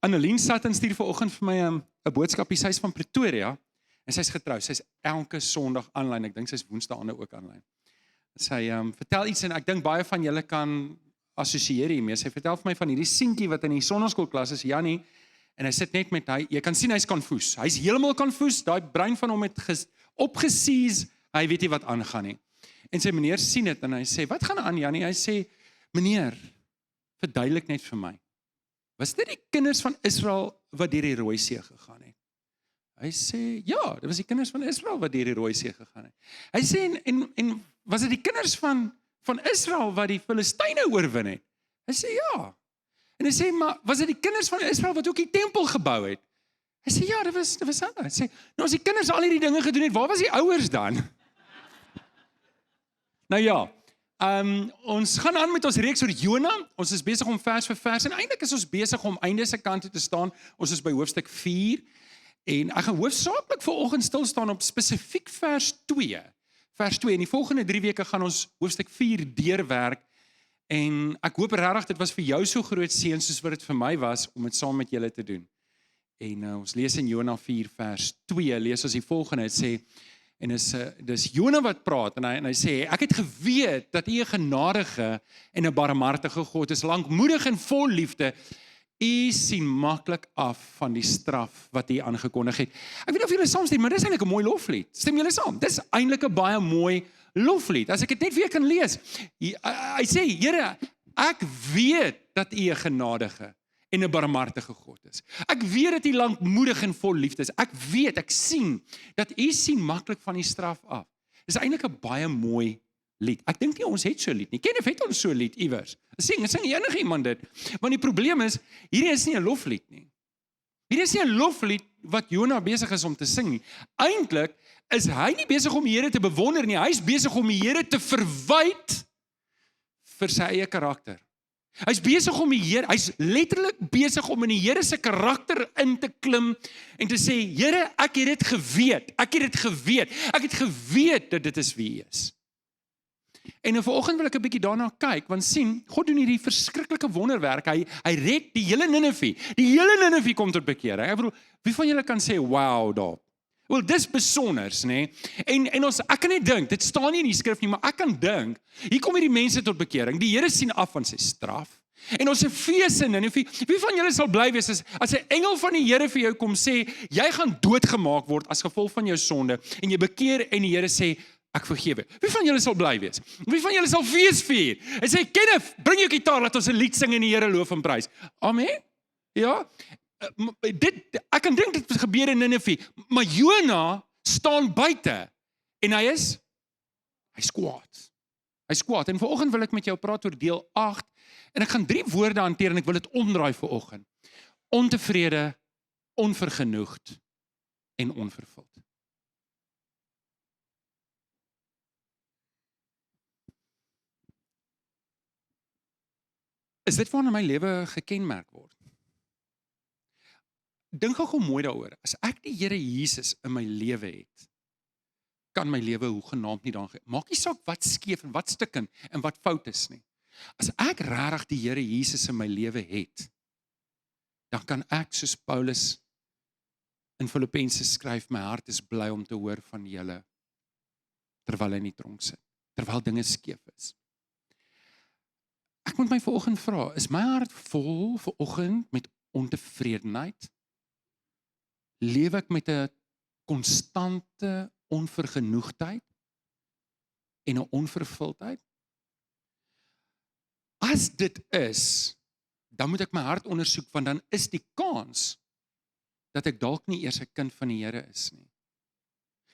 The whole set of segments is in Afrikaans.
Annelien sat en stuur vanoggend vir my 'n boodskapie. Sy is van Pretoria en sy's getrou. Sy's elke Sondag aanlyn. Ek dink sy's woensdaande ook aanlyn. Sy vertel iets en ek dink baie van julle kan assosieer hiermee. Sy vertel vir my van hierdie seentjie wat in die sonnaskoolklas is, Jannie, en hy sit net met hy, jy kan sien hy's konfoes. Hy's heeltemal konfoes. Daai brein van hom het opgesies. Hy weet nie wat aangaan nie. En sy meneer sien dit en hy sê, "Wat gaan aan, Jannie?" Hy sê, "Meneer, verduidelik net vir my. Was dit die kinders van Israel wat deur die Rooi See gegaan het?" Hy sê, "Ja, dit was die kinders van Israel wat deur die Rooi See gegaan het." Hy sê, en was dit die kinders van Israel wat die Filistyne oorwin het?" Hy sê, "Ja." En hy sê, "Maar was dit die kinders van Israel wat ook die tempel gebou het?" Hy sê, "Ja, dit was hulle." Hy sê, "Nou as die kinders al hierdie dinge gedoen het, waar was die ouers dan?" Nou ja, ons gaan aan met ons reeks oor Jona. Ons is besig om vers vir vers en eintlik is ons besig om einde se kant toe te staan. Ons is by hoofstuk 4 en ek gaan hoofsaaklik vanoggend stil staan op spesifiek vers 2. Vers 2 en die volgende 3 weke gaan ons hoofstuk 4 deurwerk en ek hoop regtig dit was vir jou so groot seën soos wat dit vir my was om dit saam met julle te doen. En ons lees in Jona 4 vers 2, lees ons die volgende, het sê, en dis Jona wat praat, en hy sê, "Ek het geweet dat U 'n genadige en 'n barmhartige God is, lankmoedig en vol liefde. U sien maklik af van die straf wat U aangekondig het." Ek weet nie of julle saamstem, maar dis eintlik 'n mooi loflied. Stem julle saam? Dis eintlik 'n baie mooi loflied. As ek dit net weer kan lees. Hy sê, "Here, ek weet dat U 'n genadige en 'n barmhartige God is. Ek weet dat U lankmoedig en vol liefde is. Ek sien dat U sien maklik van die straf af." Dis eintlik 'n baie mooi lied. Ek dink nie ons het so 'n lied nie. Ken of het ons so 'n lied iewers? Sing enige iemand dit? Want die probleem is, hierdie is nie 'n loflied nie. Hierdie is nie 'n loflied wat Jona besig is om te sing nie. Eintlik is hy nie besig om die Here te bewonder nie. Hy is besig om die Here te verwyd vir sy eie karakter. Hy's besig om hy's letterlik besig om in die Here se karakter in te klim en te sê, "Here, ek het dit geweet. Ek het geweet dat dit is wie U is." En vanoggend wil ek 'n bietjie daarna kyk, want sien, God doen hierdie verskriklike wonderwerk. Hy red die hele Ninive. Die hele Ninive kom tot bekering. Ek bedoel, wie van julle kan sê, "Wow, daar." Wel, dis besonders, nê? En ek kan net dink, dit staan nie in die skrif nie, maar ek kan dink, hier kom hierdie mense tot bekering. Die Here sien af van sy straf. En ons 'n fees in Ninive. Wie van julle sal bly wees as 'n engel van die Here vir jou kom sê, jy gaan doodgemaak word as gevolg van jou sonde en jy bekeer en die Here sê, "Ek vergewe." Wie van julle sal bly wees? Wie van julle sal fees vier? Hy sê, "Kenneth, bring jou gitaar, laat ons 'n lied sing en die Here loof en prys." Amen. Ja. Ek kan dink dit gebeur in Ninive, maar Jona staan buite en hy's kwaad. Hy's kwaad. En vanoggend wil ek met jou praat oor deel 8 en ek gaan 3 woorde hanteer en ek wil dit omdraai vanoggend. Ontevrede, onvergenoegd en onvervuld. Is dit waarna my lewe gekenmerk word? Dink gou mooi daaroor. As ek die Here Jesus in my lewe het, kan my lewe hoegenaamd nie dan maak nie saak wat skeef en wat stikken en wat fout is nie. As ek regtig die Here Jesus in my lewe het, dan kan ek soos Paulus in Filippense skryf, my hart is bly om te hoor van julle terwyl hy in die tronk sit, terwyl dinge skeef is. Ek moet my vanoggend vra, is my hart vol vanoggend met ontevredenheid? Leef ek met 'n konstante onvergenoegdheid en 'n onvervuldheid? As dit is, dan moet ek my hart ondersoek, want dan is die kans dat ek dalk nie eers 'n kind van die Here is nie.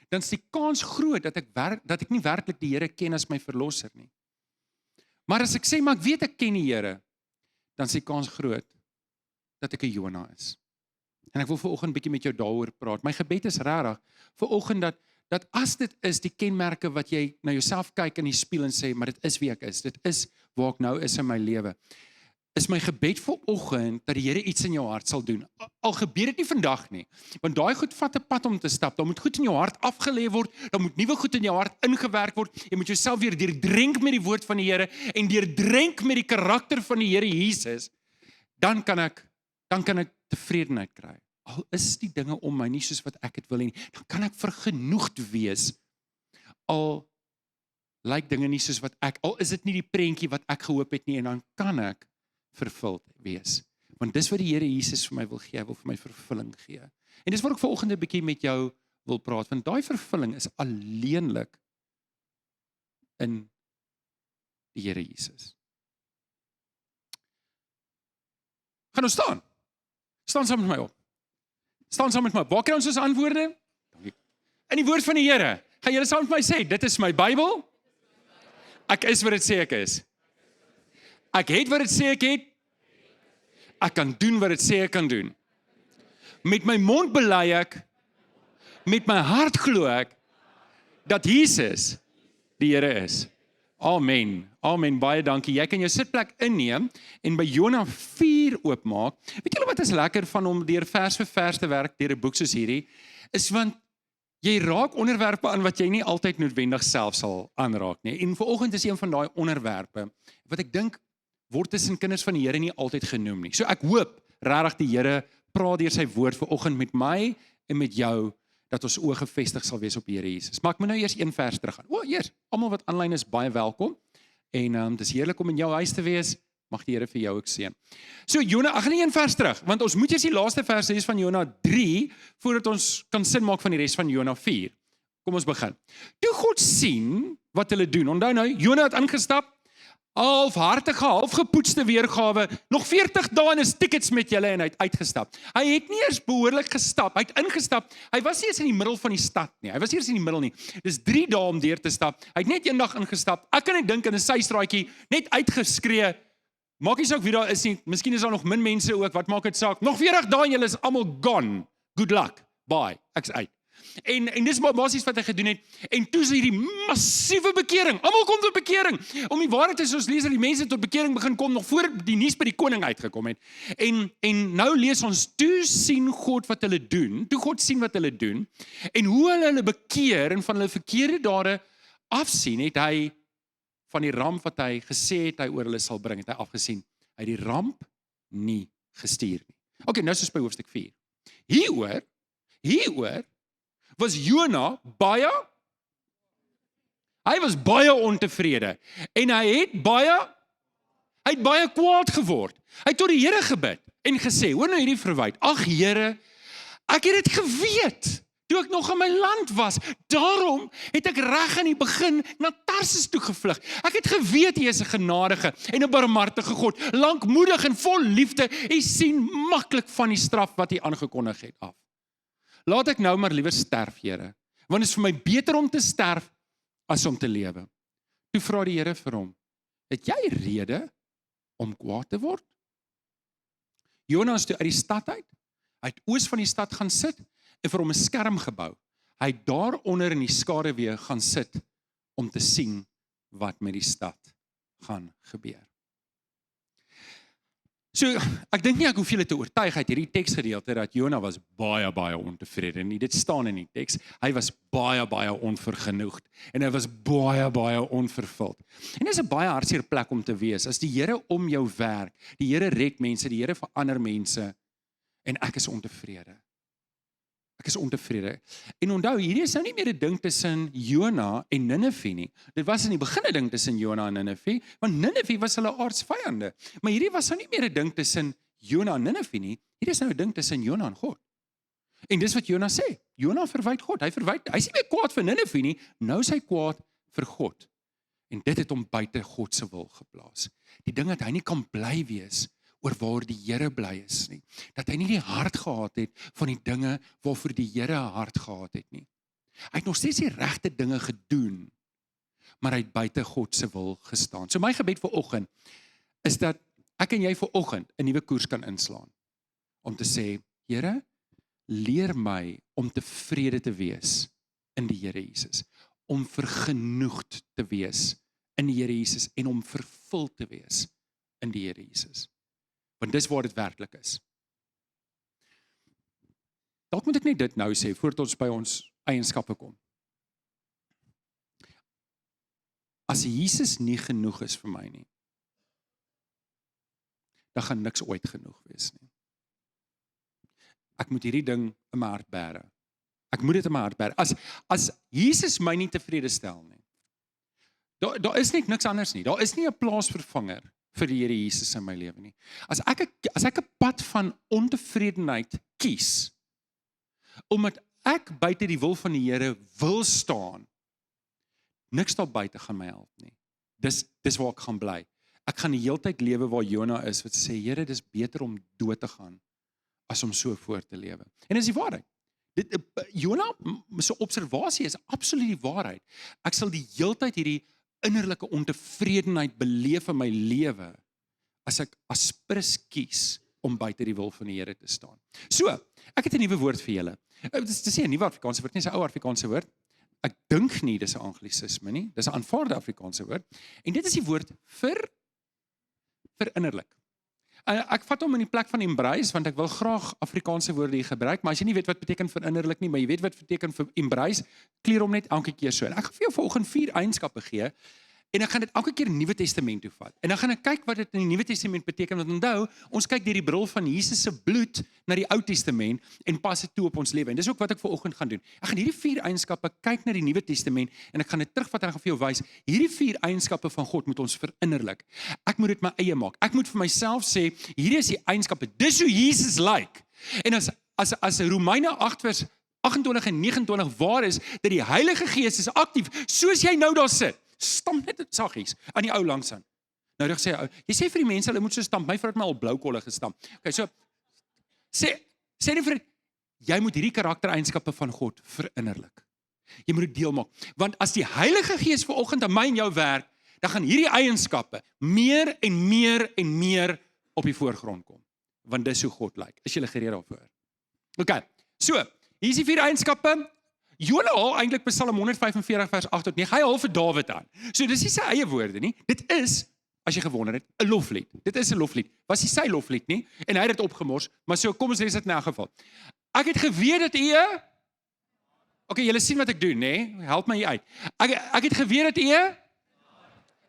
Dan is die kans groot dat ek nie werklik die Here ken as my verlosser nie. Maar as ek sê, maar ek weet ek ken die Here, dan is die kans groot dat ek 'n Jona is. En ek wil vanoggend bietjie met jou daaroor praat. My gebed is regtig vanoggend dat as dit is die kenmerke wat jy na jouself kyk in die spieël en sê, maar dit is wie ek is, dit is waar ek nou is in my lewe, is my gebed vanoggend dat die Here iets in jou hart sal doen. Al gebeur dit nie vandag nie, want daai goed vat 'n pad om te stap. Dan moet goed in jou hart afgelê word, dan moet nuwe goed in jou hart ingewerk word. Jy moet jouself weer deurdrink met die woord van die Here en deurdrink met die karakter van die Here Jesus. Dan kan ek tevredenheid kry. Al is die dinge om my nie soos wat ek het wil hê nie, dan kan ek vergenoegd wees. Al lyk dinge nie soos wat al is dit nie die prentjie wat ek gehoop het nie, en dan kan ek vervuld wees. Want dis wat die Here Jesus vir my wil gee, hy wil vir my vervulling gee. En dis wat ek vanoggend 'n bietjie met jou wil praat, want daai vervulling is alleenlik in die Here Jesus. Gaan ons staan? Staan saam met my op. Staan saam met my op. Waar kry ons ons antwoorde? In die woord van die Here. Gaan julle saam met my sê, dit is my Bybel. Ek is wat dit sê ek is. Ek het wat dit sê ek het. Ek kan doen wat dit sê ek kan doen. Met my mond bely ek, met my hart glo ek, dat Jesus die Here is. Amen. Amen. Baie dankie. Jy kan jou sitplek inneem en by Jona 4 oopmaak. Weet julle wat is lekker van om deur vers vir vers te werk deur 'n boek soos hierdie? Is want jy raak onderwerpe aan wat jy nie altyd noodwendig self sal aanraak nie. En vanoggend is een van daai onderwerpe wat ek dink word tussen kinders van die Here nie altyd genoem nie. So ek hoop regtig die Here praat deur sy woord vanoggend met my en met jou, dat ons oë gefestig sal wees op die Here Jesus. Maar ek moet nou eers een vers teruggaan. Eers, almal wat aanlyn is, baie welkom. En dis heerlik om in jou huis te wees. Mag die Here vir jou ook seën. So Jona, ek gaan nie een vers terug, want ons moet eers die laaste vers lees van Jona 3 voordat ons kan sin maak van die res van Jona 4. Kom ons begin. Toe God sien wat hulle doen. Onthou nou, Jona het ingestap, halfhartige, halfgepoetste weergawe, nog 40 dae en is tickets met julle en hy het uitgestap. Hy het nie eers behoorlik gestap, hy het ingestap, hy was nie eens in die middel van die stad nie, hy was nie eens in die middel nie, dis 3 dae om deur te stap, hy het net eendag ingestap, ek kan net dink in 'n systraatjie, net uitgeskree, maak nie saak wie daar is nie, miskien is daar nog min mense ook, wat maak dit saak, nog 40 dae en julle is almal gone, good luck, bye, ek's uit. En dis basies wat hy gedoen het, en toe is hierdie massiewe bekering, almal kom tot bekering, om die waarheid is, ons lees dat die mense tot bekering begin kom, nog voor die nuus by die koning uitgekom het, en nou lees ons, toe sien God wat hulle doen, toe God sien wat hulle doen, en hoe hulle bekeer, en van hulle verkeerde dade afsien, het hy, van die ramp wat hy gesê het, hy oor hulle sal bring, het hy afgesien, hy het die ramp nie gestuur nie. Ok, nou is ons by hoofstuk 4. Hieroor, was Jona hy was baie ontevrede en hy het baie kwaad geword. Hy het tot die Here gebid en gesê, hoor nou hierdie verwyte, ag Here, ek het dit geweet toe ek nog in my land was. Daarom het ek reg in die begin na Tarsis toe gevlug. Ek het geweet hy is 'n genadige en 'n barmhartige God, lankmoedig en vol liefde. Hy sien maklik van die straf wat hy aangekondig het af. Laat ek nou maar liewer sterf, Here, want dit is vir my beter om te sterf as om te lewe. Toe vra die Here vir hom, het jy rede om kwaad te word? Jona is toe uit die stad uit, hy het oos van die stad gaan sit en vir hom 'n skerm gebou. Hy het daaronder in die skaduwee gaan sit om te sien wat met die stad gaan gebeur. So, ek dink nie ek hoef julle te oortuig uit hierdie teksgedeelte dat Jona was baie ontevrede nie. Dit staan in die teks. Hy was baie onvergenoegd en hy was baie onvervuld. En dis 'n baie hartseer plek om te wees as die Here om jou werk. Die Here red mense, die Here verander mense en ek is ontevrede. Ek is ontevrede. En onthou, hierdie is nou nie meer 'n ding tussen Jona en Ninive nie. Dit was in die begin 'n ding tussen Jona en Ninive, want Ninive was hulle aardsvyande. Maar hierdie was nou nie meer 'n ding tussen Jona en Ninive nie. Hierdie is nou 'n ding tussen Jona en God. En dis wat Jona sê. Jona verwyd God. Hy's nie meer kwaad vir Ninive nie, nou is hy kwaad vir God. En dit het hom buite God se wil geplaas. Die ding dat hy nie kan bly wees oor waar die Here bly is nie. Dat hy nie die hart gehad het van die dinge waarvoor die Here 'n hart gehad het nie. Hy het nog steeds die regte dinge gedoen, maar hy het buite God se wil gestaan. So my gebed vir oggend is dat ek en jy vir oggend 'n nuwe koers kan inslaan. Om te sê, Here, leer my om tevrede te wees in die Here Jesus. Om vergenoegd te wees in die Here Jesus en om vervuld te wees in die Here Jesus. Want dis waar dit werklik is. Dalk moet ek net dit nou sê, voordat ons by ons eienskappe kom. As Jesus nie genoeg is vir my nie, dan gaan niks ooit genoeg wees nie. ek moet hierdie ding in my hart bære. Ek moet dit in my hart bære. As Jesus my nie tevrede stel nie, daar is net niks anders nie. Daar is nie 'n plaasvervanger vir die Here Jesus in my lewe nie. As ek 'n pad van ontevredenheid kies, omdat ek buite die wil van die Here wil staan, niks daar buite gaan my help nie. Dis waar ek gaan bly. Ek gaan die heeltyd lewe waar Jona is, wat sê, Here, dis beter om dood te gaan, as om so voort te lewe. En dis die waarheid. Jona se observasie is absoluut die waarheid. Ek sal die heeltyd hierdie innerlike ontevredenheid beleef in my lewe, as ek aspres kies om buite die wil van die Here te staan. So, ek het 'n nuwe woord vir julle. Dis nie 'n nuwe Afrikaanse woord nie, dis 'n ou Afrikaanse woord. Ek dink nie dis 'n anglisisme nie, dis 'n aanvaarde Afrikaanse woord. En dit is die woord verinnerlik. Ek vat hom in die plek van embrace, want ek wil graag Afrikaanse woorde hier gebruik, maar as jy nie weet wat beteken verinnerlik nie, maar jy weet wat beteken vir embrace, kleer hom net elke keer so. En ek gaan vir jou vanoggend 4 eienskappe gee, en ek gaan dit elke keer in die Nuwe Testament toe vat. En dan gaan ek kyk wat dit in die Nuwe Testament beteken, want onthou, ons kyk deur die bril van Jesus se bloed na die Ou Testament en pas dit toe op ons lewe. En dis ook wat ek vanoggend gaan doen. Ek gaan hierdie 4 eienskappe kyk na die Nuwe Testament en ek gaan dit terugvat en ek gaan vir jou wys, hierdie 4 eienskappe van God moet ons verinnerlik. Ek moet dit my eie maak. Ek moet vir myself sê, hierdie is die eienskappe, dis hoe Jesus lyk. En as Romeine 8 vers 28 en 29 waar is, dat die Heilige Gees is aktief, soos jy nou daar sit. Stamp net dit saggies aan die ou langs aan. Nou dan sê jy sê vir die mense hulle moet so stamp. My vrou het my al blou kolle gestamp. Okay, so sê net vir jy moet hierdie karaktereienskappe van God verinnerlik. Jy moet dit deel maak. Want as die Heilige Gees vanoggend aan my en jou werk, dan gaan hierdie eienskappe meer en meer en meer op die voorgrond kom. Want dis hoe God lyk. Is jy gereed daarvoor? Okay. So, hier is die 4 eienskappe. Jona haal eintlik Psalm 145 vers 8 tot 9. Hy haal vir Dawid aan. So dis nie sy eie woorde nie. Dit is, as jy gewonder het, 'n loflied. Dit is 'n loflied. Was nie sy loflied nie en hy het dit opgemors, maar so kom ons lees dit in 'n geval. Ek het geweet dat U Okay, julle sien wat ek doen, nê? Help my hier uit. Ek het geweet dat U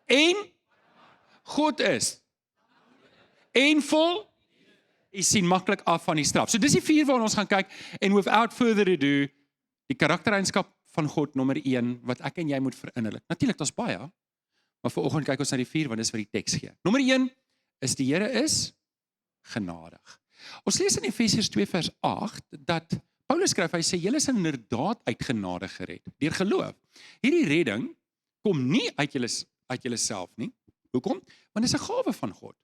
en God is. En vol U sien maklik af van die straf. So dis die 4 waarna ons gaan kyk en without further ado die karaktereienskap van God nommer 1 wat ek en jy moet verinnerlik. Natuurlik, daar's baie, maar vanoggend kyk ons na die 4 want dis wat die teks gee. Nommer 1 is die Here is genadig. Ons lees in Efesiërs 2 vers 8 dat Paulus skryf, hy sê julle is inderdaad uit genade gered deur geloof. Hierdie redding kom nie uit julle self nie. Hoekom? Want dit is 'n gawe van God.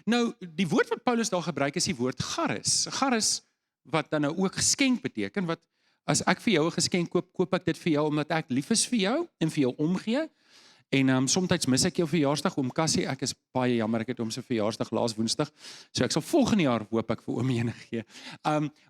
Nou, die woord wat Paulus daar gebruik is die woord charis. Charis wat dan nou ook geskenk beteken, wat as ek vir jou 'n geskenk koop ek dit vir jou omdat ek lief is vir jou en vir jou omgee. En soms mis ek jou verjaarsdag, oom Cassie, ek is baie jammer, ek het oom se verjaarsdag laas Woensdag. So ek sal volgende jaar hoop ek vir oom ene gee.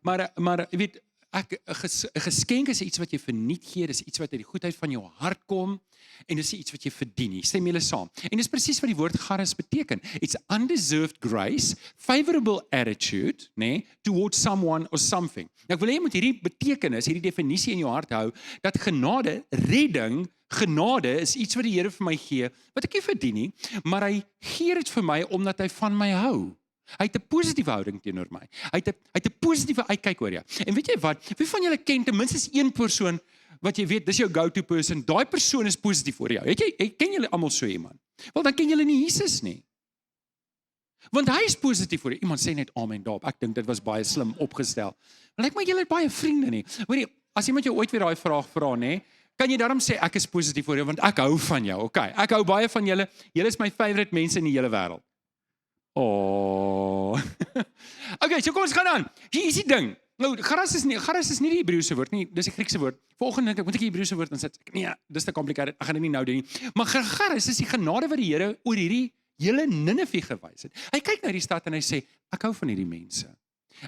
Maar jy weet, 'n geskenk is iets wat jy verniet gee, dis iets wat uit die goedheid van jou hart kom en dis iets wat jy verdien nie. Stem julle saam? En dis presies wat die woord charis beteken. It's undeserved grace, favorable attitude, nee, towards someone or something. Nou ek wil hê jy moet hierdie betekenis, hierdie definisie in jou hart hou dat genade, redding, genade is iets wat die Here vir my gee wat ek nie verdien nie, maar hy gee dit vir my omdat hy van my hou. Hy het 'n positiewe houding teenoor my. Hy het 'n positiewe uitkyk oor jou. En weet jy wat? Wie van julle ken ten minste een persoon wat jy weet, dis jou go-to person. Daai persoon is positief oor jou. Ken julle almal so iemand? Wel, dan ken julle nie Jesus nie. Want hy is positief oor jou. Iemand sê net amen daarop. Ek dink dit was baie slim opgestel. Maar lyk my julle het baie vriende nie. Hoorie, as iemand jou ooit weer daai vraag vra, nê, kan jy daarom sê ek is positief oor jou want ek hou van jou. Okay, ek hou baie van julle. Julle is my favourite mense in die hele wêreld. Oh. Okay, so kom ons gaan aan. Hier is die ding. Nou, charis is nie die Hebreëse woord nie, dis die Griekse woord. Vanoggend dink ek moet ek die Hebreëse woord insit. Nee, dis te complicated. Ek gaan dit nie nou doen nie. Maar charis is die genade wat die Here oor hierdie hele Ninive gewys het. Hy kyk na die stad en hy sê, ek hou van hierdie mense.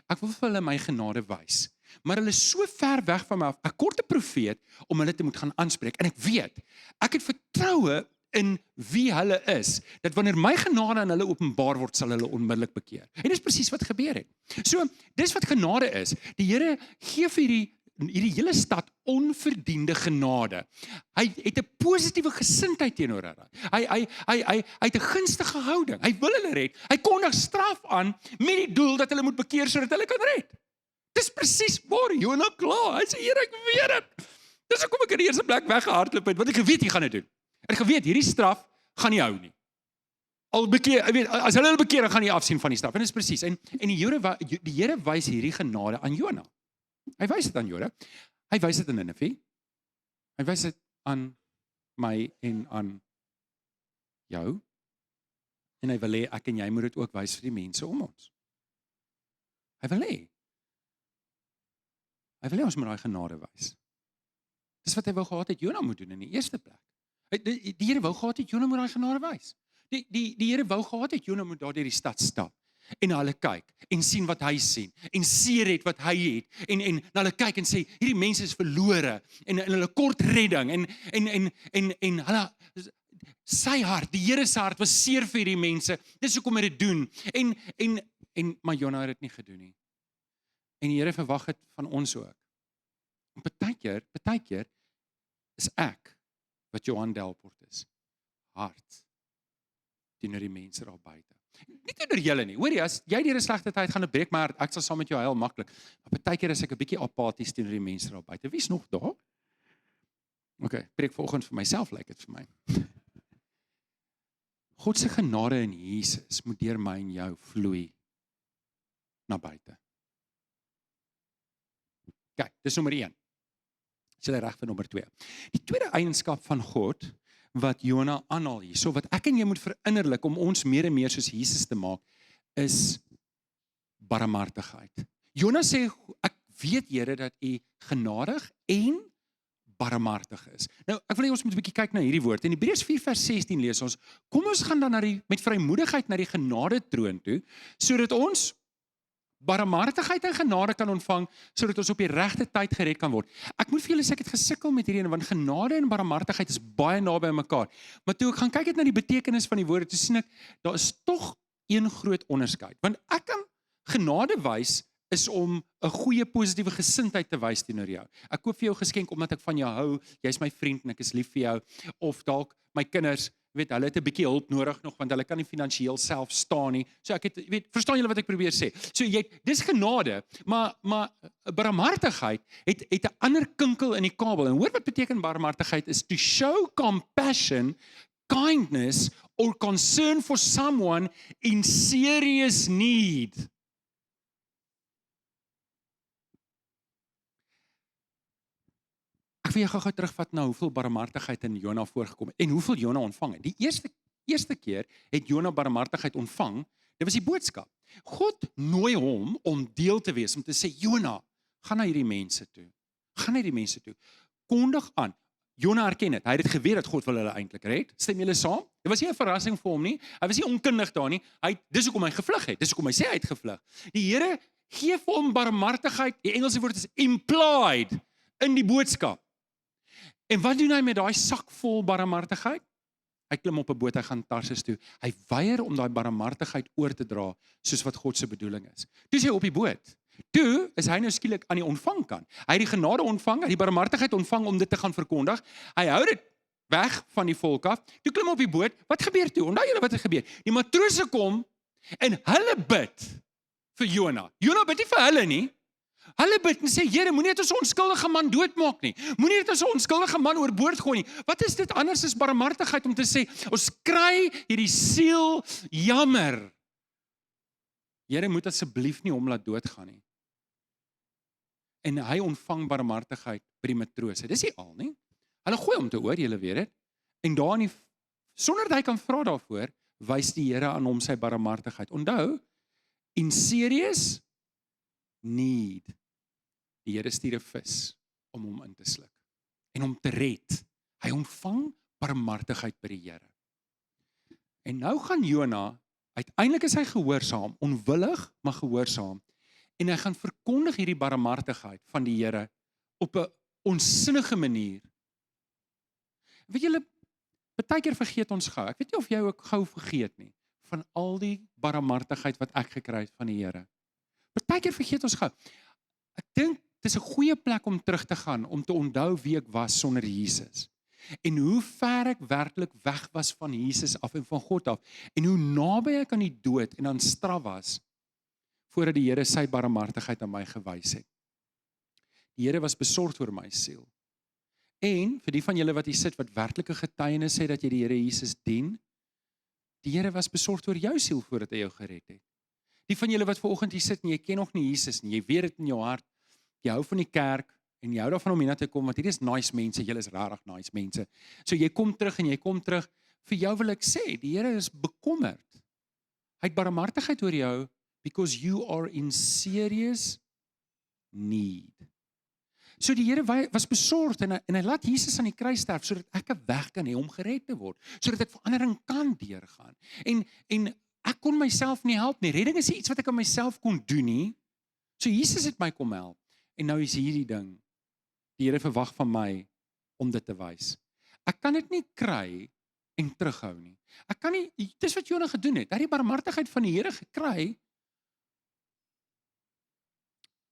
Ek wil vir hulle my genade wys. Maar hulle is so ver weg van my af. Ek kort 'n profeet om hulle te moet gaan aanspreek. En ek weet, ek het vertroue in wie hulle is, dat wanneer my genade aan hulle openbaar word, sal hulle onmiddellik bekeer. En dis presies wat gebeur het. So, dis wat genade is. Die Here gee vir hierdie hele stad onverdiende genade. Hy het 'n positiewe gesindheid teenoor hulle. Hy het 'n gunstige houding. Hy wil hulle red. Hy kondig straf aan met die doel dat hulle moet bekeer sodat hulle kan red. dis presies waar Jona kla. Hy sê, Here, ek weet dit. Dis hoekom ek in die eerste plek weggehardloop het, want ek geweet jy gaan dit doen. Ek geweet hierdie straf gaan nie hou nie. Al bekeer, weet, as hulle bekeer, dan gaan jy afsien van die straf. En dis presies. En die Here wys hierdie genade aan Jona. Hy wys dit aan Jona. Hy wys dit aan Nineve. Hy wys dit aan my en aan jou. En hy wil hê ek en jy moet dit ook wys vir die mense om ons. Hy wil hê ons moet daai genade wys. Dis wat hy wou gehad het Jona moet doen in die eerste plek. Die Here wou gehad het Jona moet daai genade wys. Die Here wou gehad het Jona moet daar deur die stad stap en na hulle kyk en sien wat hy sien en seer het wat hy het en na hulle kyk en sê hierdie mense is verlore en hulle kort redding en hulle sy hart, die Here se hart was seer vir hierdie mense. Dis hoekom hy dit doen. Maar Jona het dit nie gedoen nie. En die Here verwag dit van ons ook. Partykeer is ek wat Johan Delport is. Hard teenoor die mense daar buite. Nie teenoor julle nie. Hoor jy, as jy deur 'n slegte tyd gaan, breek my hart. Ek sal saam met jou huil maklik. Maar partykeer is ek 'n bietjie apaties teenoor die mense daar buite. Wie's nog daar? Okay, preek vanoggend vir myself, lyk dit vir my. God se genade in Jesus moet deur my en jou vloei na buite. Kyk, dis nommer 1. Is jy reg vir nommer 2? Die tweede eienskap van God wat Jona aanhaal hier, so wat ek en jy moet verinnerlik om ons meer en meer soos Jesus te maak, is barmhartigheid. Jona sê, ek weet Here dat U genadig en barmhartig is. Nou, ek wil hê ons moet 'n bietjie kyk na hierdie woord. In Hebreërs 4 vers 16 lees ons, kom ons gaan dan met vrymoedigheid na die genade troon toe, sodat ons barmhartigheid en genade kan ontvang, sodat ons op die regte tyd gered kan word. Ek moet vir julle sê, ek het gesukkel met hierdie, want genade en barmhartigheid is baie naby aan mekaar. Maar toe ek gaan kyk het na die betekenis van die woorde, toe sien ek, daar is tog een groot onderskeid. Want ek kan genade wys, is om 'n goeie positiewe gesindheid te wys teenoor jou. Ek koop vir jou geskenk omdat ek van jou hou, jy's my vriend en ek is lief vir jou, of dalk my kinders, weet, hulle het 'n bietjie hulp nodig nog, want hulle kan nie finansiëel self staan nie. So ek het, weet, verstaan julle wat ek probeer sê? So dis genade, maar barmhartigheid het 'n ander kinkel in die kabel. En hoor wat beteken barmhartigheid is to show compassion, kindness or concern for someone in serious need. Ek wil jou gou terugvat na hoeveel barmhartigheid in Jona voorgekom het en hoeveel Jona ontvang het. Die eerste keer het Jona barmhartigheid ontvang, dit was die boodskap. God nooi hom om deel te wees, om te sê, Jona, gaan na hierdie mense toe. Gaan na hierdie mense toe. Kondig aan. Jona erken dit. Hy het dit geweet dat God wil hulle eintlik red. Stem julle saam? Dit was nie 'n verrassing vir hom nie. Hy was nie onkundig daar nie. Dis hoekom hy gevlug het. Dis hoekom hy sê hy het gevlug. Die Here gee vir hom barmhartigheid. Die Engelse woord is implied in die boodskap. En wat doen hy met daai sak vol barmhartigheid? Hy klim op 'n boot, hy gaan Tarsus toe. Hy weier om daai barmhartigheid oor te dra, soos wat God se bedoeling is. Toe is hy op die boot. Toe is hy nou skielik aan die ontvangkant. Hy het die genade ontvang, hy het die barmhartigheid ontvang om dit te gaan verkondig. Hy hou dit weg van die volk af. Toe klim op die boot. Wat gebeur toe? Onthou julle wat het gebeur? Die matrose kom en hulle bid vir Jona. Jona bid nie vir hulle nie. Hulle bid en sê, Here, moenie dit ons onskuldige man doodmaak nie. Moenie dit ons onskuldige man oorboord gooi nie. Wat is dit anders as barmhartigheid om te sê, ons kry hierdie siel jammer. Here, moet asseblief nie hom laat doodgaan nie. En hy ontvang barmhartigheid by die matrose. Dis nie al nie. Hulle gooi hom te oor, julle weet dit. En daar sonder dat hy kan vra daarvoor, wys die Here aan hom sy barmhartigheid. Onthou, in serious need. Die Here stuur 'n vis om hom in te sluk en hom te red. Hy ontvang barmhartigheid by die Here. En nou gaan Jona, uiteindelik is hy gehoorsaam, onwillig, maar gehoorsaam. En hy gaan verkondig hierdie barmhartigheid van die Here op 'n onsinnige manier. Weet julle, baie keer vergeet ons gou. Ek weet nie of jy ook gou vergeet nie, van al die barmhartigheid wat ek gekry het van die Here. Baie keer vergeet ons gou. Ek dink dit is 'n goeie plek om terug te gaan, om te onthou wie ek was sonder Jesus. En hoe ver ek werklik weg was van Jesus af en van God af. En hoe naby ek aan die dood en aan straf was, voordat die Here sy barmhartigheid aan my gewys het. Die Here was besorgd oor my siel. En vir die van julle wat hier sit wat werklike getuienis sê dat jy die Here Jesus dien, die Here was besorgd oor jou siel voordat hy jou gered het. Die van julle wat vanoggend hier sit en jy ken nog nie Jesus nie, jy weet dit in jou hart, jy hou van die kerk en jy hou daarvan om hiernatoe te kom want hierdie is nice mense, julle is regtig nice mense. So jy kom terug en jy kom terug. Vir jou wil ek sê, die Here is bekommerd. Hy het barmhartigheid oor jou because you are in serious need. So die Here was besorgd en hy laat Jesus aan die kruis sterf sodat ek 'n weg kan hê om gered te word, sodat ek verandering kan deurgaan. En ek kon myself nie help nie. Redding is nie iets wat ek aan myself kon doen nie. So Jesus het my kom help. En nou is hierdie ding. Die Here verwag van my om dit te wys. Ek kan dit nie kry en terughou nie. Ek kan nie, dis wat Jonah gedoen het. Hy het die barmhartigheid van die Here gekry,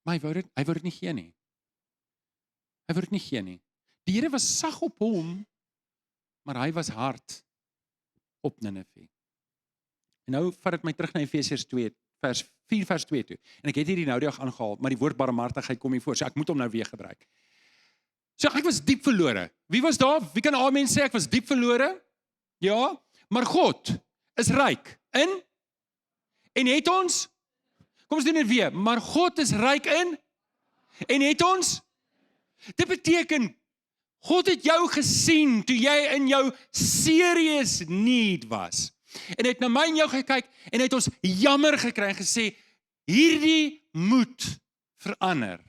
maar hy wou dit nie gee nie. Hy wou dit nie gee nie. Die Here was sag op hom, maar hy was hard op Ninive. En nou vat dit my terug na Efesiërs 2, vers 4 vers 2 toe. En ek het hierdie nou die dag aangehaal, maar die woord barmhartigheid kom hier voor, so ek moet hom nou weer gebruik. So ek was diep verlore. Wie was daar? Wie kan amen sê ek was diep verlore? Ja, maar God is ryk in en het ons, kom ons doen dit weer, maar God is ryk in en het ons, dit beteken, God het jou gesien toe jy in jou serious need was. En het na my en jou gekyk en het ons jammer gekry en gesê, hierdie moet verander.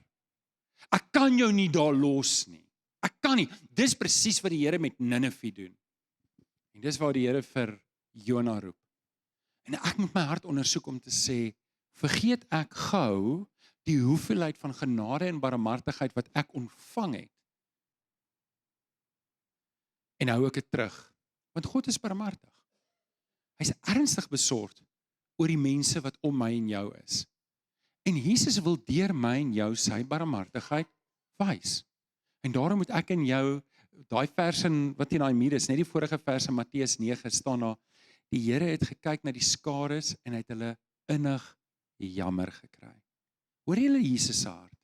Ek kan jou nie daar los nie. Ek kan nie. Dis presies wat die Here met Ninive doen. En dis waar die Here vir Jonah roep. En ek moet my hart ondersoek om te sê, vergeet ek gou die hoeveelheid van genade en barmhartigheid wat ek ontvang het. En hou ek dit terug. Want God is barmhartig. Hy is ernstig besorgd oor die mense wat om my en jou is. En Jesus wil deur my en jou sy barmhartigheid wys. En daarom moet ek en jou, daai vers in, wat in daai muur is, net die vorige vers in Matteus 9 staan daar, die Here het gekyk na die skares en hy het hulle innig jammer gekry. Hoor julle Jesus se hart?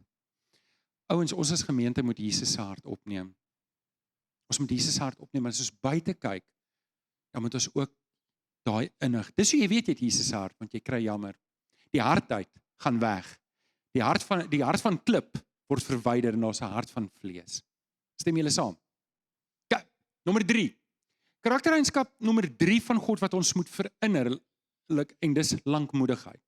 Ouens, ons as gemeente moet Jesus se hart opneem. Ons moet Jesus se hart opneem, en as ons buite kyk, dan moet ons ook daai innig. Dis hoe jy weet jy het Jesus se hart, want jy kry jammer. Die hardheid gaan weg. Die hart van klip word verwyder en daar's 'n hart van vlees. Stem julle saam? Okay, nommer 3. Karaktereienskap nommer 3 van God wat ons moet verinnerlik, en dis lankmoedigheid.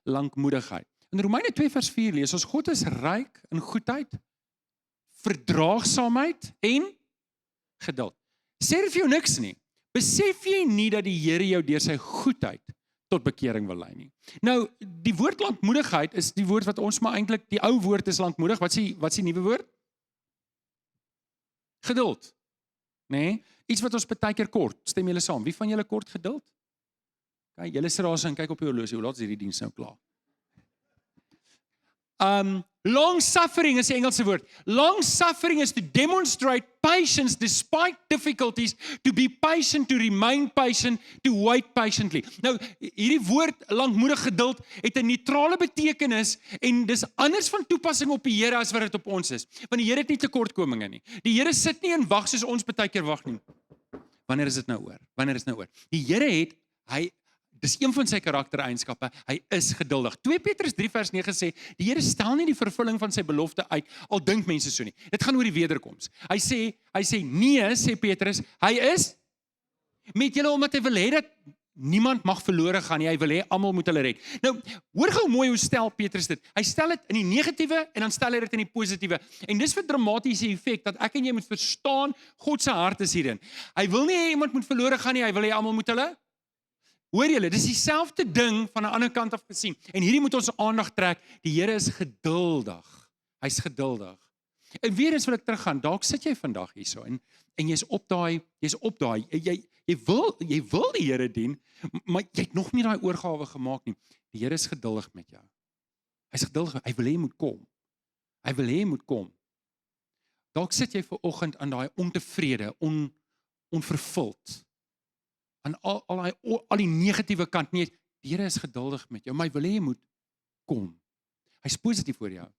Lankmoedigheid. In Romeine 2 vers 4 lees ons, God is ryk in goedheid, verdraagsaamheid en geduld. Sê dit vir jou niks nie. Besef jy nie dat die Here jou deur sy goedheid tot bekering wil lei nie? Nou, die woord lankmoedigheid is die woord wat ons maar eintlik, die ou woord is lankmoedig, wat is die nuwe woord? Geduld. Nee, iets wat ons baie keer kort, stem julle saam, wie van julle kort geduld? Okay, julle sit daar en kyk op die horlosie, hoe laat is hierdie diens nou klaar? Long suffering is die Engelse woord. Long suffering is to demonstrate patience despite difficulties, to be patient, to remain patient, to wait patiently. Nou, hierdie woord lankmoedig geduld het 'n neutrale betekenis en dis anders van toepassing op die Here as wat dit op ons is. Want die Here het nie tekortkominge nie. Die Here sit nie en wag soos ons baie keer wag nie. Wanneer is dit nou oor? Wanneer is dit nou oor? Die Here dis een van sy karaktereienskappe, hy is geduldig. 2 Petrus 3 vers 9 sê, die Here stel nie die vervulling van sy belofte uit, al dink mense so nie. Dit gaan oor die wederkoms. Hy sê nee, sê Petrus, hy is met julle omdat hy wil hê dat niemand mag verlore gaan nie, hy wil hê almal moet hulle red. Nou, hoor gou mooi hoe stel Petrus dit. Hy stel dit in die negatiewe en dan stel hy dit in die positiewe. En dis vir dramatiese effek dat ek en jy moet verstaan God se hart is hierin. Hy wil nie hê iemand moet verlore gaan nie, hy wil hê almal moet hulle. Hoor julle, dis dieselfde ding van 'n ander kant af gesien. En hierdie moet ons aandag trek. Die Here is geduldig. Hy's geduldig. En weer eens wil ek teruggaan. Dalk sit jy vandag hierso en jy's op daai, jy wil die Here dien, maar jy het nog nie daai oorgawe gemaak nie. Die Here is geduldig met jou. Hy's geduldig. Hy wil hê jy moet kom. Hy wil hê jy moet kom. Dalk sit jy ver oggend aan daai ontevrede, onvervuld. Aan al die negatiewe kant. Nee, die Here is geduldig met jou, maar hy wil hê jy moet kom. Hy's positief oor jou.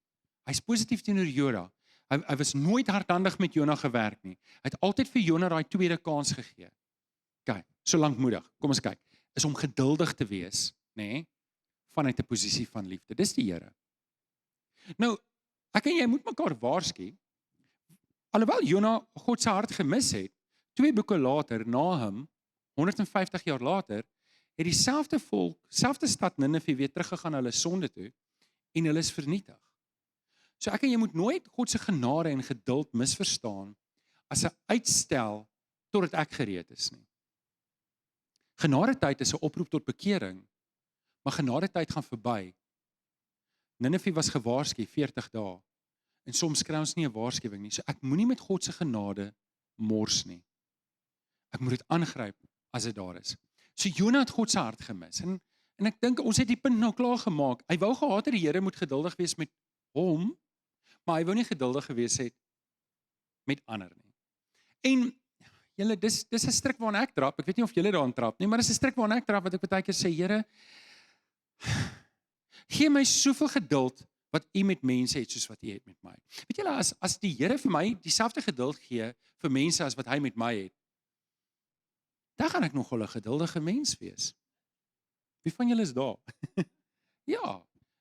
Hy's positief teenoor Jona. Hy was nooit hardhandig met Jona gewerk nie. Hy het altyd vir Jona daai tweede kans gegee. OK, so lankmoedig. Kom ons kyk. Is om geduldig te wees, nê, vanuit 'n posisie van liefde. Dis die Here. Nou, ek en jy moet mekaar waarsku. Alhoewel Jona God se hart gemis het, 2 boeke later, Nahum, 150 jaar later, het dieselfde volk, selfde stad Ninive weer teruggegaan na hulle sonde toe en hulle is vernietig. So ek en jy moet nooit God se genade en geduld misverstaan as 'n uitstel totdat ek gereed is nie. Genadetyd is 'n oproep tot bekering, maar genadetyd gaan verby. Ninive was gewaarsku 40 dae. En soms kry ons nie 'n waarskuwing nie. So ek moenie met God se genade mors nie. Ek moet dit aangryp as dit daar is. So Jona het God se hart gemis. En ek dink ons het die punt nou klaar gemaak. Hy wou gehad het die Here moet geduldig wees met hom, maar hy wou nie geduldig gewees het met ander nie. En julle, dis 'n struik waarna ek trap. Ek weet nie of julle daaraan trap nie, maar dis 'n struik waarna ek trap wat ek baie keer sê, Here, gee my soveel geduld wat U met mense het soos wat U het met my. Weet julle, as die Here vir my dieselfde geduld gee vir mense as wat hy met my het, dan gaan ek nogal 'n geduldige mens wees. Wie van julle is daar?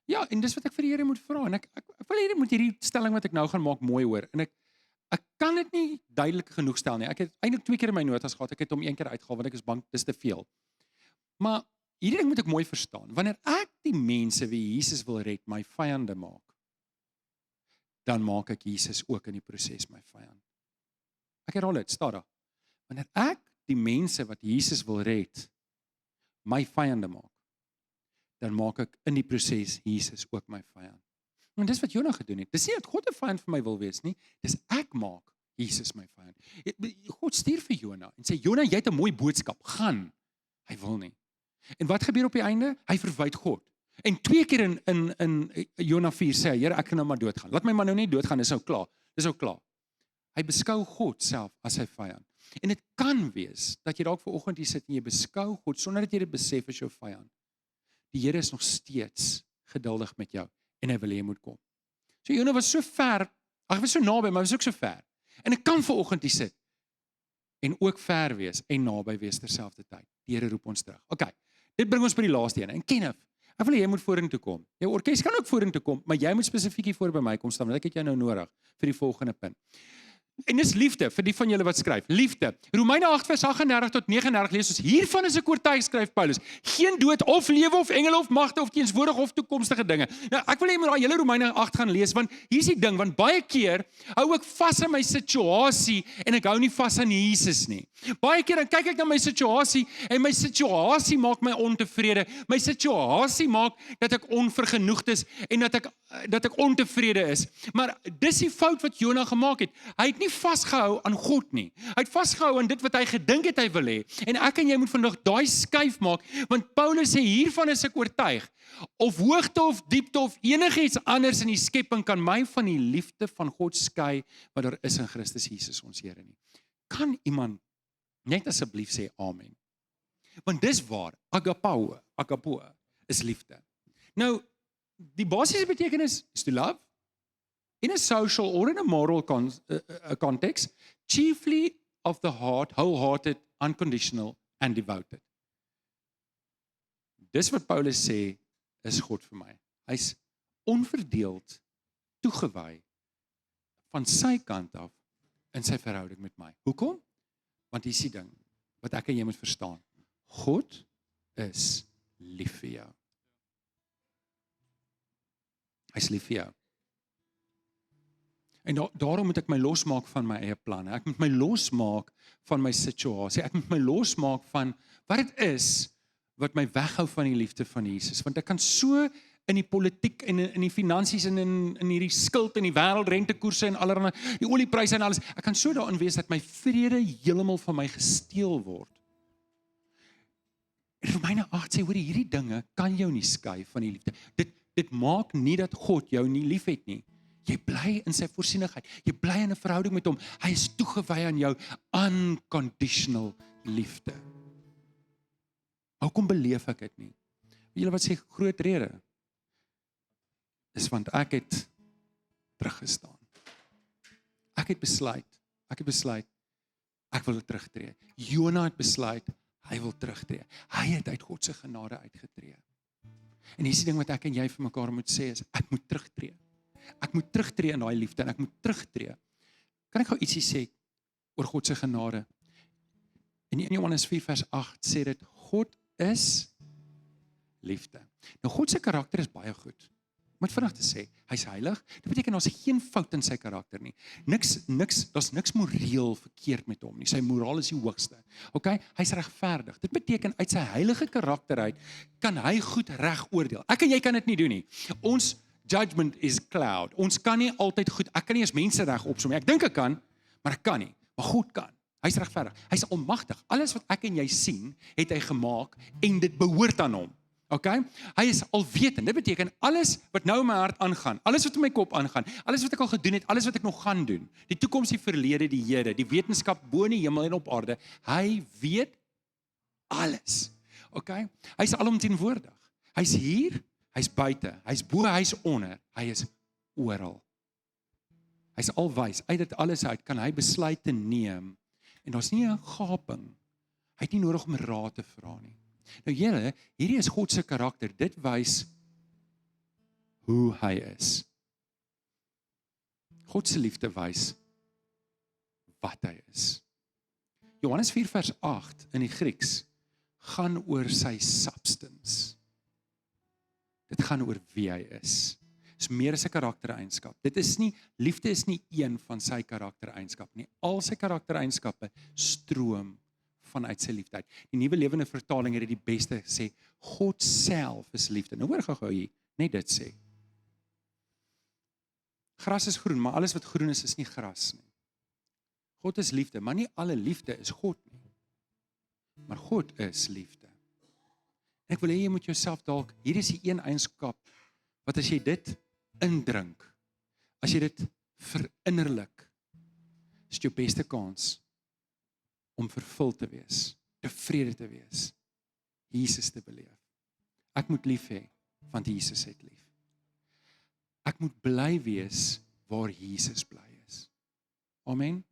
Ja, en dis wat ek vir die Here moet vra. En ek wil hierdie moet hierdie stelling wat ek nou gaan maak mooi hoor. En ek kan dit nie duidelik genoeg stel nie. Ek het eintlik 2 keer in my notas gehad. Ek het hom 1 keer uitgehaal want ek is bang dis te veel. Maar hierdie ding moet ek mooi verstaan. Wanneer ek die mense wie Jesus wil red, my vyande maak, dan maak ek Jesus ook in die proses my vyand. Ek herhaal dit, stadig. Wanneer ek die mense wat Jesus wil red, my vyande maak, dan maak ek in die proses Jesus ook my vyand. En dis wat Jona gedoen het. Dis nie dat God 'n vyand vir my wil wees nie, dis ek maak Jesus my vyand. God stuur vir Jona en sê, Jona, jy het 'n mooi boodskap, gaan. Hy wil nie. En wat gebeur op die einde? Hy verwyd God. En 2 keer in Jona 4 sê hy, Here, ek gaan nou maar doodgaan. Laat my man nou net doodgaan, dis nou klaar. Dis nou klaar. Hy beskou God self as sy vyand. En dit kan wees dat jy dalk vanoggend hier sit en jy beskou God sonder dat jy dit besef as jou vyand. Die Here is nog steeds geduldig met jou en hy wil hê jy moet kom. So Jona was so ver, hy was so naby, maar hy was ook so ver. En ek kan vanoggend hier sit en ook ver wees en naby wees terselfdertyd. Die Here roep ons terug. OK. Dit bring ons by die laaste een. En Kenneth, ek wil hê jy moet vorentoe kom. Jou orkes kan ook vorentoe kom, maar jy moet spesifiek hier voor by my kom staan want ek het jou nou nodig vir die volgende punt. En dis liefde, vir die van julle wat skryf. Liefde. Romeine 8 vers 38 tot 39 lees ons, hiervan is ek oortuig, skryf Paulus, geen dood of lewe of engele of magte of teenswoordige of toekomstige dinge. Nou, ek wil hê jy moet daai hele Romeine 8 gaan lees, want hier's die ding, want baie keer hou ek vas aan my situasie en ek hou nie vas aan Jesus nie. Baie keer dan kyk ek na my situasie en my situasie maak my ontevrede. My situasie maak dat ek onvergenoegd is en dat ek ontevrede is. Maar dis die fout wat Jona gemaak het. Hy het nie vasgehou aan God nie. Hy het vasgehou aan dit wat hy gedink het hy wil hê. En ek en jy moet vandag daai skuif maak, want Paulus sê hiervan is ek oortuig. Of hoogte of diepte of enigiets anders in die skepping kan my van die liefde van God skei wat daar is in Christus Jesus ons Here nie. Kan iemand net asseblief sê amen? Want dis waar, agapo is liefde. Nou, die basiese betekenis is to love, in a social or in a moral context, chiefly of the heart, wholehearted, unconditional and devoted. Dis wat Paulus sê, is God vir my. Hy's onverdeeld, toegewy, van sy kant af, in sy verhouding met my. Hoekom? Want hier is die ding, wat ek en jy moet verstaan. God is lief vir jou. Hy is lief vir jou. En daarom moet ek my losmaak van my eie planne. Ek moet my losmaak van my situasie. Ek moet my losmaak van wat dit is wat my weghou van die liefde van Jesus. Want ek kan so in die politiek en in die finansies en in hierdie skuld en die wêreldrentekoerse en allerlei die oliepryse en alles. Ek kan so daarin wees dat my vrede heeltemal van my gesteel word. Romeine 8 sê, hoor, hierdie dinge kan jou nie skei van die liefde. Dit maak nie dat God jou nie liefhet nie. Jy bly in sy voorsienigheid. Jy bly in 'n verhouding met hom. Hy is toegewy aan jou unconditional liefde. Hoekom beleef ek dit nie? Weet julle wat sê groot rede? Is want ek het teruggestaan. Ek het besluit, ek wil terugtreë. Jona het besluit, hy wil terugtreë. Hy het uit God se genade uitgetree. En hier is die ding wat ek en jy vir mekaar moet sê is, ek moet terugtreë. Ek moet terugtreë in daai liefde en ek moet terugtreë. Kan ek gou ietsie sê oor God se genade? In 1 Johannes 4 vers 8 sê dit, God is liefde. Nou God se karakter is baie goed. Moet vinnig te sê, hy's heilig. Dit beteken daar's geen fout in sy karakter nie. Daar's niks moreel verkeerd met hom nie. Sy moraal is die hoogste. Okay? Hy's regverdig. Dit beteken uit sy heilige karakter uit kan hy goed reg oordeel. Ek en jy kan dit nie doen nie. Ons judgment is cloud. Ons kan nie altyd goed. Ek kan nie eens mense reg opsom nie. Ek dink ek kan, maar ek kan nie. Maar God kan. Hy's regverdig. Hy's almagtig. Alles wat ek en jy sien, het hy gemaak en dit behoort aan hom. Okay? Hy is alwetend. Dit beteken alles wat nou in my hart aangaan, alles wat in my kop aangaan, alles wat ek al gedoen het, alles wat ek nog gaan doen, die toekoms, die verlede, die hede, die wetenskap bo in die hemel en op aarde, hy weet alles. Okay? Hy's alomteenwoordig. Hy's hier, hy's buite, hy's bo, hy's onder, hy is oral. Hy's alwys. Uit dit alles uit kan hy besluite neem en daar's nie 'n gaping. Hy het nie nodig om raad te vra nie. Nou julle, hierdie is God se karakter. Dit wys hoe hy is. God se liefde wys wat hy is. Johannes 4 vers 8 in die Grieks gaan oor sy substance. Dit gaan oor wie hy is. Dit is meer as 'n karaktereienskap. Liefde is nie een van sy karaktereienskappe nie. Al sy karaktereienskappe stroom vanuit sy liefde uit. Die Nuwe Lewende Vertaling het dit die beste gesê, God self is liefde. Nou hoor gou hier, net dit sê. Gras is groen, maar alles wat groen is nie gras nie. God is liefde, maar nie alle liefde is God nie. Maar God is liefde. Ek wil hê jy moet jouself dalk, hier is die een eienskap, wat as jy dit indrink, as jy dit verinnerlik, is jou beste kans om vervul te wees, tevrede te wees, Jesus te beleef. Ek moet lief hê, want Jesus het lief. Ek moet bly wees waar Jesus bly is. Amen.